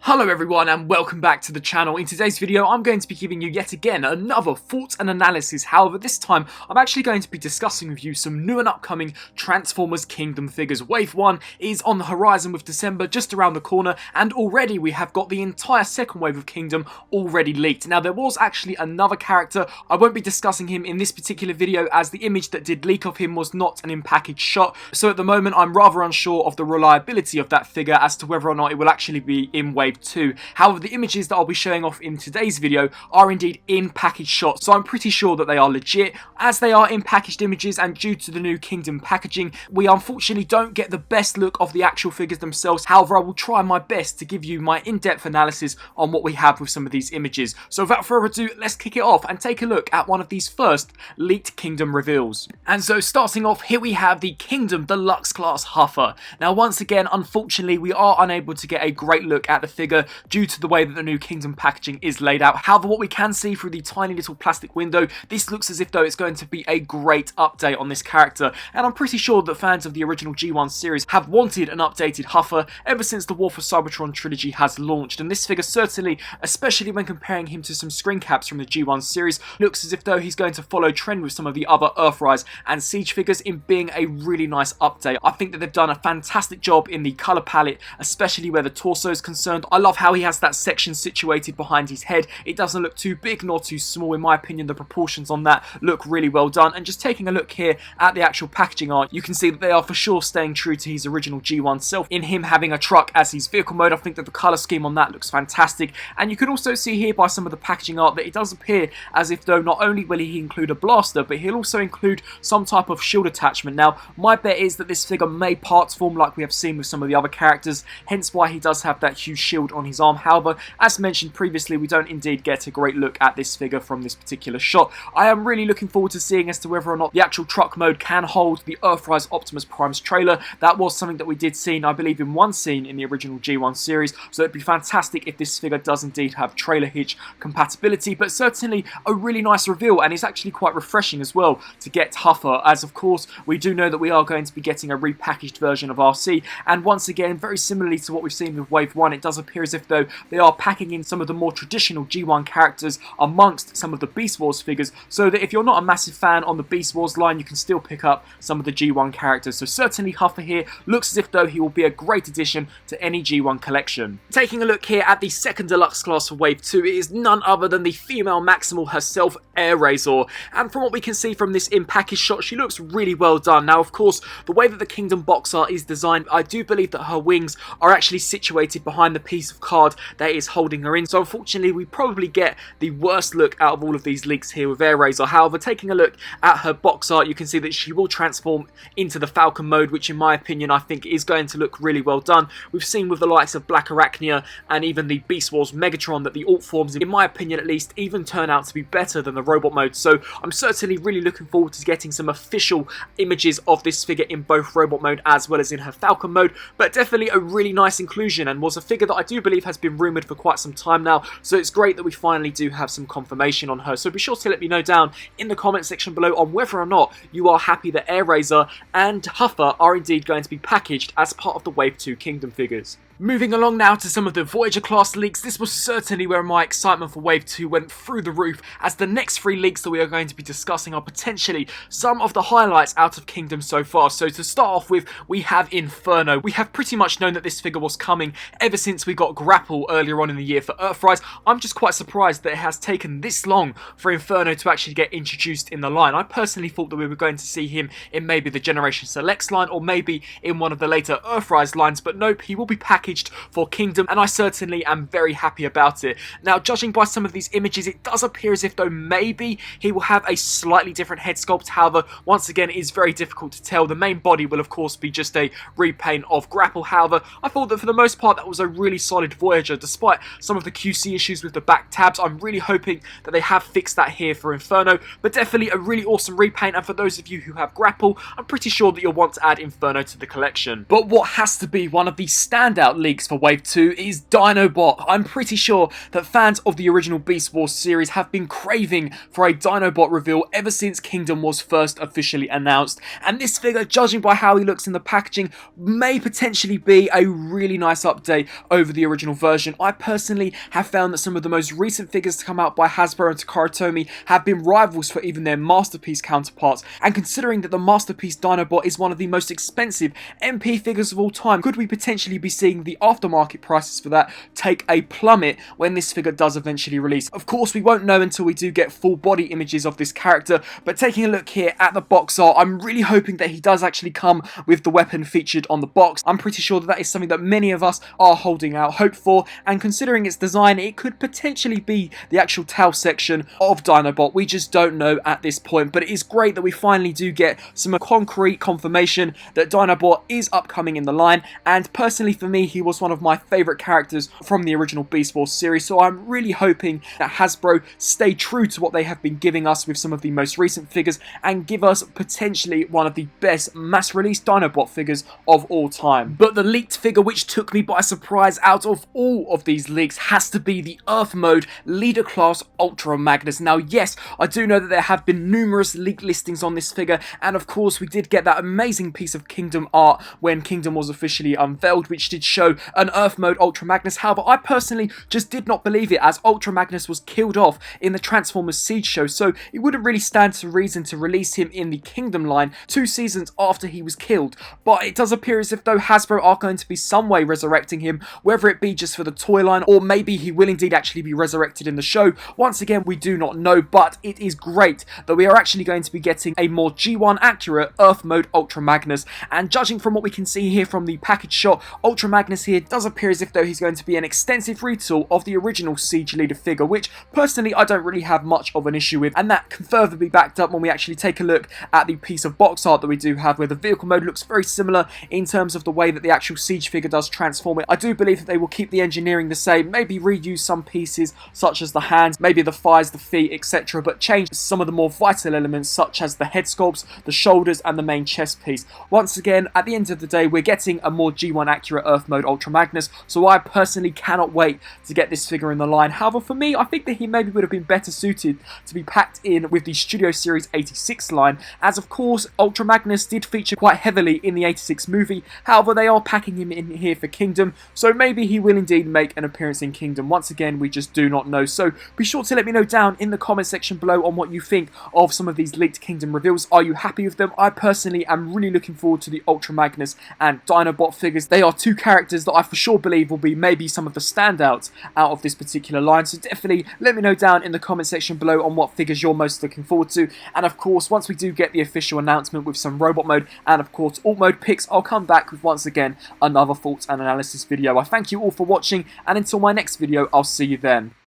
Hello everyone and welcome back to the channel. In today's video I'm going to be giving you yet again another thoughts and analysis. However, this time I'm actually going to be discussing with you some new and upcoming Transformers Kingdom figures. Wave 1 is on the horizon with December just around the corner, and already we have got the entire second wave of Kingdom already leaked. Now there was actually another character. I won't be discussing him in this particular video as the image that did leak of him was not an in-package shot. So at the moment I'm rather unsure of the reliability of that figure as to whether or not it will actually be in Wave 2. However, the images that I'll be showing off in today's video are indeed in package shots, so I'm pretty sure that they are legit. As they are in packaged images and due to the new Kingdom packaging, we unfortunately don't get the best look of the actual figures themselves. However, I will try my best to give you my in-depth analysis on what we have with some of these images. So without further ado, let's kick it off and take a look at one of these first leaked Kingdom reveals. And so starting off, here we have the Kingdom Deluxe Class Huffer. Now once again, unfortunately, we are unable to get a great look at the figure due to the way that the new Kingdom packaging is laid out. However, what we can see through the tiny little plastic window, this looks as if though it's going to be a great update on this character, and I'm pretty sure that fans of the original G1 series have wanted an updated Huffer ever since the War for Cybertron trilogy has launched, and this figure certainly, especially when comparing him to some screen caps from the G1 series, looks as if though he's going to follow trend with some of the other Earthrise and Siege figures in being a really nice update. I think that they've done a fantastic job in the colour palette, especially where the torso is concerned. I love how he has that section situated behind his head. It doesn't look too big nor too small. In my opinion, the proportions on that look really well done. And just taking a look here at the actual packaging art, you can see that they are for sure staying true to his original G1 self in him having a truck as his vehicle mode. I think that the colour scheme on that looks fantastic. And you can also see here by some of the packaging art that it does appear as if though not only will he include a blaster, but he'll also include some type of shield attachment. Now, my bet is that this figure may parts form like we have seen with some of the other characters, hence why he does have that huge shield on his arm. However, as mentioned previously, we don't indeed get a great look at this figure from this particular shot. I am really looking forward to seeing as to whether or not the actual truck mode can hold the Earthrise Optimus Prime's trailer. That was something that we did see, I believe, in one scene in the original G1 series, so it'd be fantastic if this figure does indeed have trailer hitch compatibility, but certainly a really nice reveal, and it's actually quite refreshing as well to get Huffer, as of course we do know that we are going to be getting a repackaged version of RC, and once again, very similarly to what we've seen with Wave 1, it does appear as if though they are packing in some of the more traditional G1 characters amongst some of the Beast Wars figures, so that if you're not a massive fan on the Beast Wars line, you can still pick up some of the G1 characters. So certainly Huffer here looks as if though he will be a great addition to any G1 collection. Taking a look here at the second deluxe class for Wave 2, it is none other than the female Maximal herself, Airazor, and from what we can see from this in-package shot, she looks really well done. Now of course, the way that the Kingdom box art is designed, I do believe that her wings are actually situated behind the piece of card that is holding her in, so unfortunately we probably get the worst look out of all of these leaks here with Airazor. However, taking a look at her box art, you can see that she will transform into the Falcon mode, which in my opinion I think is going to look really well done. We've seen with the likes of Black Arachnia and even the Beast Wars Megatron that the alt forms, in my opinion at least, even turn out to be better than the robot mode, so I'm certainly really looking forward to getting some official images of this figure in both robot mode as well as in her Falcon mode. But definitely a really nice inclusion, and was a figure that I do believe has been rumoured for quite some time now, so it's great that we finally do have some confirmation on her. So be sure to let me know down in the comment section below on whether or not you are happy that Airazor and Huffer are indeed going to be packaged as part of the Wave 2 Kingdom figures. Moving along now to some of the Voyager class leaks, this was certainly where my excitement for Wave 2 went through the roof, as the next 3 leaks that we are going to be discussing are potentially some of the highlights out of Kingdom so far. So to start off with, we have Inferno. We have pretty much known that this figure was coming ever since we got Grapple earlier on in the year for Earthrise. I'm just quite surprised that it has taken this long for Inferno to actually get introduced in the line. I personally thought that we were going to see him in maybe the Generation Selects line or maybe in one of the later Earthrise lines, but nope, he will be packaged for Kingdom, and I certainly am very happy about it. Now, judging by some of these images, it does appear as if though maybe he will have a slightly different head sculpt. However, once again, it is very difficult to tell. The main body will of course be just a repaint of Grapple. However, I thought that for the most part that was a really solid Voyager, despite some of the QC issues with the back tabs. I'm really hoping that they have fixed that here for Inferno, but definitely a really awesome repaint, and for those of you who have Grapple, I'm pretty sure that you'll want to add Inferno to the collection. But what has to be one of the standout standout leaks for Wave 2 is Dinobot. I'm pretty sure that fans of the original Beast Wars series have been craving for a Dinobot reveal ever since Kingdom was first officially announced, and this figure, judging by how he looks in the packaging, may potentially be a really nice update over the original version. I personally have found that some of the most recent figures to come out by Hasbro and Takara Tomy have been rivals for even their Masterpiece counterparts, and considering that the Masterpiece Dinobot is one of the most expensive MP figures of all time, could we potentially be seeing the aftermarket prices for that take a plummet when this figure does eventually release? Of course, we won't know until we do get full body images of this character, but taking a look here at the box art, I'm really hoping that he does actually come with the weapon featured on the box. I'm pretty sure that that is something that many of us are holding out hope for, and considering its design, it could potentially be the actual tail section of Dinobot. We just don't know at this point, but it is great that we finally do get some concrete confirmation that Dinobot is upcoming in the line, and personally for me, he was one of my favourite characters from the original Beast Wars series, so I'm really hoping that Hasbro stay true to what they have been giving us with some of the most recent figures and give us potentially one of the best mass-release Dinobot figures of all time. But the leaked figure which took me by surprise out of all of these leaks has to be the Earthmode Leader Class Ultra Magnus. Now yes, I do know that there have been numerous leaked listings on this figure, and of course we did get that amazing piece of Kingdom art when Kingdom was officially unveiled, which did show an Earthmode Ultra Magnus. However, I personally just did not believe it, as Ultra Magnus was killed off in the Transformers Siege show, so it wouldn't really stand to reason to release him in the Kingdom line 2 seasons after he was killed. But it does appear as if though Hasbro are going to be some way resurrecting him, whether it be just for the toy line or maybe he will indeed actually be resurrected in the show. Once again, we do not know, but it is great that we are actually going to be getting a more G1 accurate Earthmode Ultra Magnus, and judging from what we can see here from the package shot, Ultra Magnus here does appear as if though he's going to be an extensive retool of the original Siege Leader figure, which personally I don't really have much of an issue with, and that can further be backed up when we actually take a look at the piece of box art that we do have, where the vehicle mode looks very similar in terms of the way that the actual Siege figure does transform it. I do believe that they will keep the engineering the same, maybe reuse some pieces such as the hands, maybe the thighs, the feet, etc., but change some of the more vital elements such as the head sculpts, the shoulders, and the main chest piece. Once again, at the end of the day, we're getting a more G1 accurate Earthmode Ultra Magnus, so I personally cannot wait to get this figure in the line. However, for me, I think that he maybe would have been better suited to be packed in with the Studio Series 86 line, as of course Ultra Magnus did feature quite heavily in the 86 movie. However, they are packing him in here for Kingdom, so maybe he will indeed make an appearance in Kingdom. Once again, we just do not know, so be sure to let me know down in the comment section below on what you think of some of these leaked Kingdom reveals. Are you happy with them? I personally am really looking forward to the Ultra Magnus and Dinobot figures. They are two characters that I for sure believe will be maybe some of the standouts out of this particular line, so definitely let me know down in the comment section below on what figures you're most looking forward to. And of course, once we do get the official announcement with some robot mode and of course alt mode picks, I'll come back with once again another thoughts and analysis video. I thank you all for watching, and until my next video, I'll see you then.